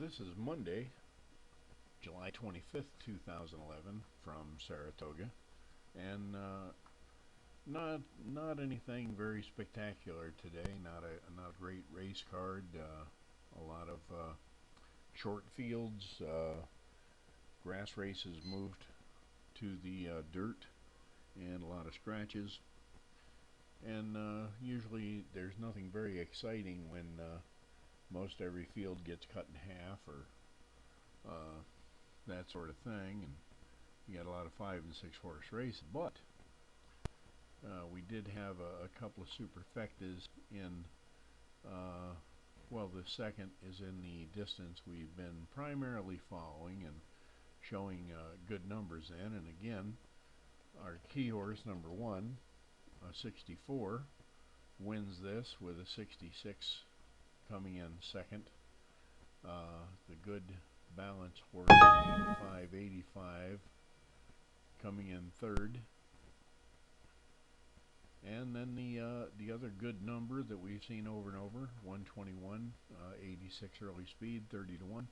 This is Monday, July 25th, 2011 from Saratoga, and not anything very spectacular today. Not a great race card. A lot of short fields. Grass races moved to the dirt, and a lot of scratches. And usually there's nothing very exciting when most every field gets cut in half or that sort of thing, and you got a lot of 5 and 6 horse races. But we did have a couple of superfectas in, well, the second is in the distance we've been primarily following and showing good numbers in. And again, our key horse number 1, 64, wins this with a 66 coming in second. The good balance horse 85 coming in third, and then the other good number that we've seen over and over, 121, 86 early speed, 30 to 1,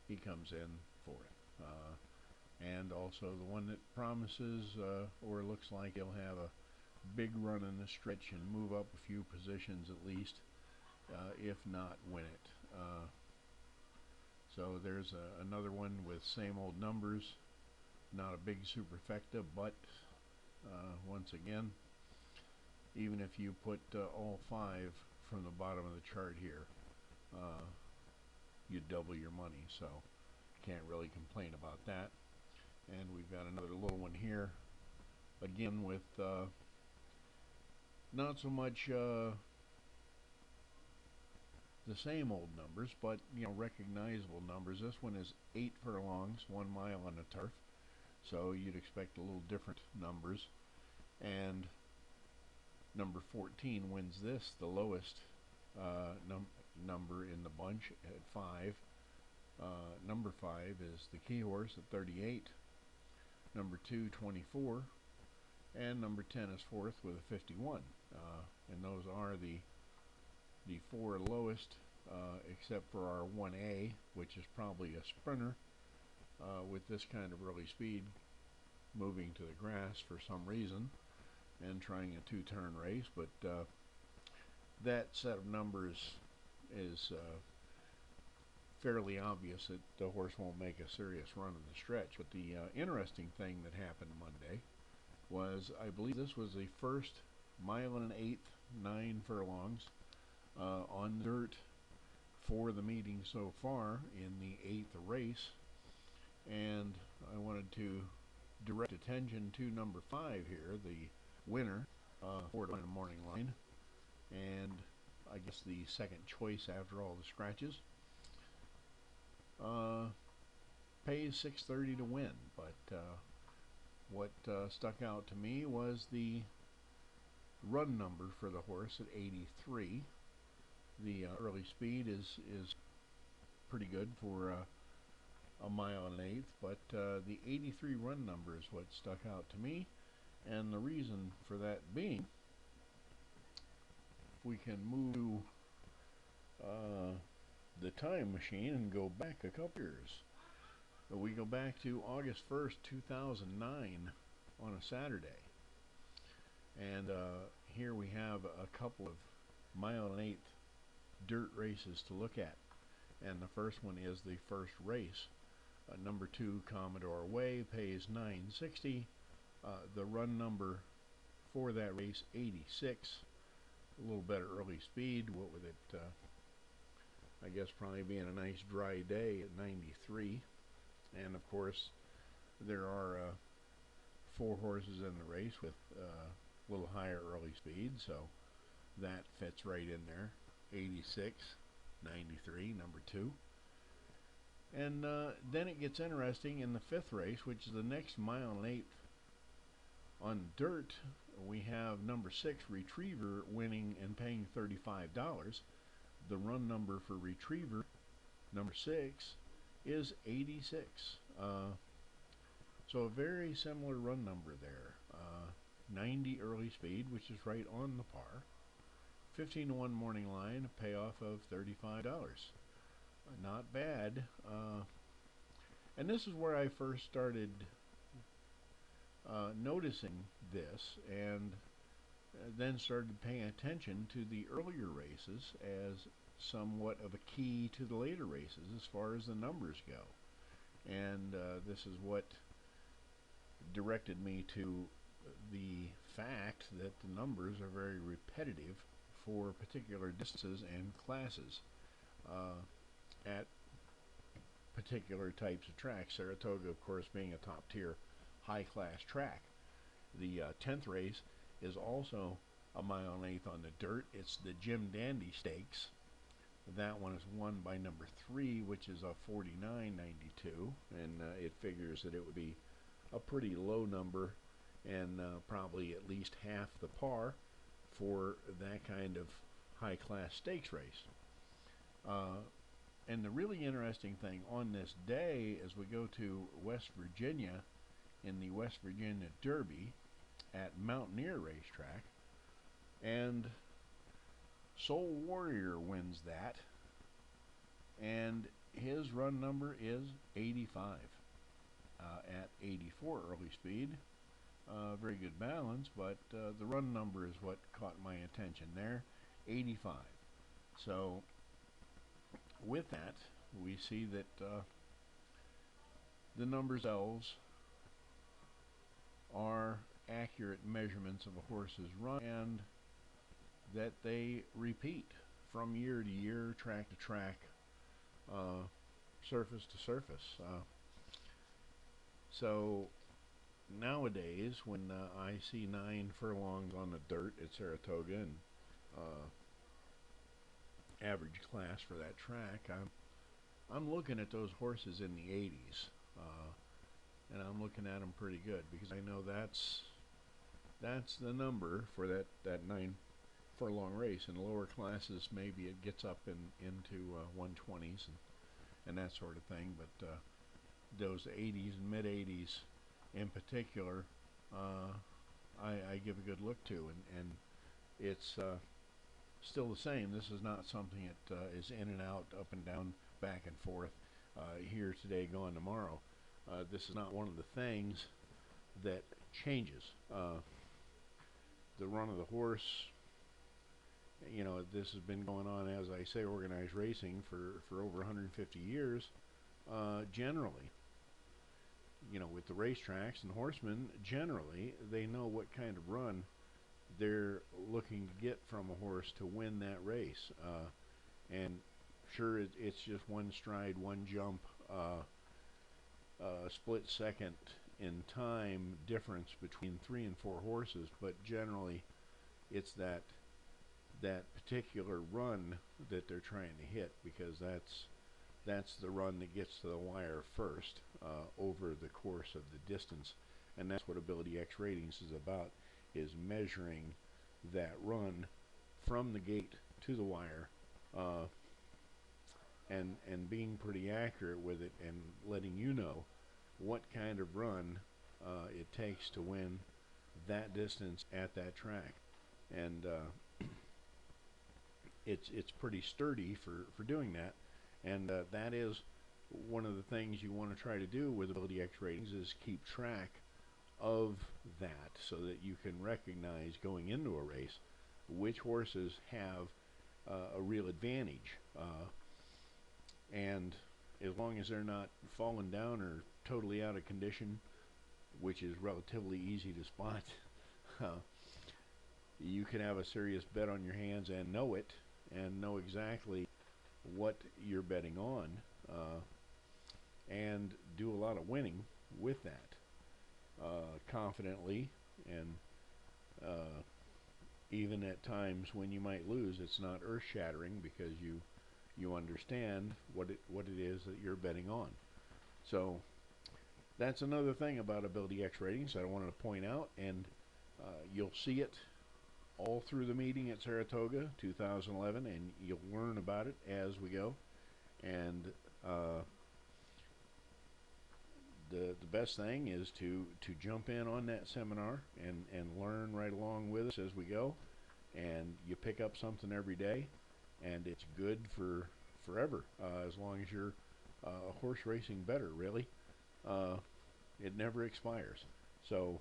he comes in fourth. And also the one that promises or looks like he'll have a big run in the stretch and move up a few positions at least, if not win it. So there's another one with same old numbers, not a big superfecta, but once again, even if you put all 5 from the bottom of the chart here, you double your money, so can't really complain about that. And we've got another little one here, again with not so much the same old numbers, but recognizable numbers. This one is 8 furlongs, 1 mile on the turf, so you'd expect a little different numbers. And number 14 wins this, the lowest number in the bunch at 5. Number 5 is the key horse at 38. Number 2, 24, and number 10 is fourth with a 51. And those are the 4 lowest, except for our 1A, which is probably a sprinter with this kind of early speed, moving to the grass for some reason and trying a 2-turn race. But that set of numbers is fairly obvious that the horse won't make a serious run in the stretch. But the interesting thing that happened Monday was, I believe this was the first 1 1/8, 9 furlongs on dirt for the meeting so far in the 8th race. And I wanted to direct attention to number 5 here, the winner, 4 to 1 in the morning line, and I guess the second choice after all the scratches. Pays $6.30 to win, but what stuck out to me was the run number for the horse at 83. The early speed is pretty good for a 1 1/8, but the 83 run number is what stuck out to me. And the reason for that being, if we can move to the time machine and go back a couple years. We go back to August 1st, 2009 on a Saturday. And here we have a couple of 1 1/8 dirt races to look at. And the first one is the first race. Number 2, Commodore Way, pays $9.60. The run number for that race, 86. A little better early speed, what with it, I guess probably being a nice dry day at 93. And of course there are 4 horses in the race with a little higher early speed, so that fits right in there. 86, 93, number 2. And then it gets interesting in the 5th race, which is the next 1 1/8 on dirt. We have number 6, Retriever, winning and paying $35. The run number for Retriever, number 6, is 86. So a very similar run number there. 90 early speed, which is right on the par. 15 to 1 morning line, a payoff of $35. not bad. And this is where I first started noticing this, and then started paying attention to the earlier races as somewhat of a key to the later races as far as the numbers go. And this is what directed me to the fact that the numbers are very repetitive for particular distances and classes at particular types of tracks. Saratoga, of course, being a top tier high class track. The 10th race is also a mile and eighth on the dirt. It's the Jim Dandy Stakes. That one is won by number 3, which is a 49.92, and it figures that it would be a pretty low number and probably at least half the par for that kind of high class stakes race. And the really interesting thing on this day, as we go to West Virginia in the West Virginia Derby at Mountaineer Racetrack, and Soul Warrior wins that, and his run number is 85 at 84 early speed. Very good balance, but the run number is what caught my attention there, 85. So with that, we see that the numbers themselves are accurate measurements of a horse's run, and that they repeat from year to year, track to track, surface to surface. So nowadays, when I see 9 furlongs on the dirt at Saratoga and average class for that track, I'm looking at those horses in the 80s, and I'm looking at them pretty good, because I know that's the number for that 9 furlong race. In lower classes, maybe it gets up into 120s and that sort of thing, but those 80s and mid 80s in particular, I give a good look to, and it's still the same. This is not something that is in and out, up and down, back and forth, here today, gone tomorrow. This is not one of the things that changes. The run of the horse, you know, this has been going on, as I say, organized racing for over 150 years, generally. You know, with the racetracks and horsemen, generally, they know what kind of run they're looking to get from a horse to win that race. And sure, it's just one stride, one jump, split second in time difference between 3 and 4 horses, but generally it's that particular run that they're trying to hit, because that's the run that gets to the wire first over the course of the distance. And that's what Ability X Ratings is about, is measuring that run from the gate to the wire, and being pretty accurate with it, and letting you know what kind of run it takes to win that distance at that track. And it's pretty sturdy for doing that, and that is one of the things you want to try to do with Ability X Ratings, is keep track of that, so that you can recognize going into a race which horses have a real advantage, and as long as they're not falling down or totally out of condition, which is relatively easy to spot, you can have a serious bet on your hands and know it, and know exactly what you're betting on, and do a lot of winning with that, confidently, and even at times when you might lose, it's not earth-shattering, because you understand what it is that you're betting on. So that's another thing about Ability X Ratings that I wanted to point out, and you'll see it all through the meeting at Saratoga 2011, and you'll learn about it as we go. And the best thing is to jump in on that seminar and learn right along with us as we go, and you pick up something every day, and it's good for forever, as long as you're horse racing better, really. It never expires. So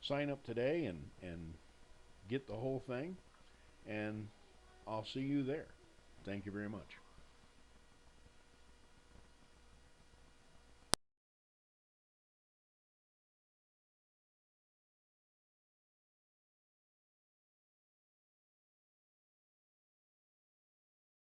sign up today and get the whole thing, and I'll see you there. Thank you very much.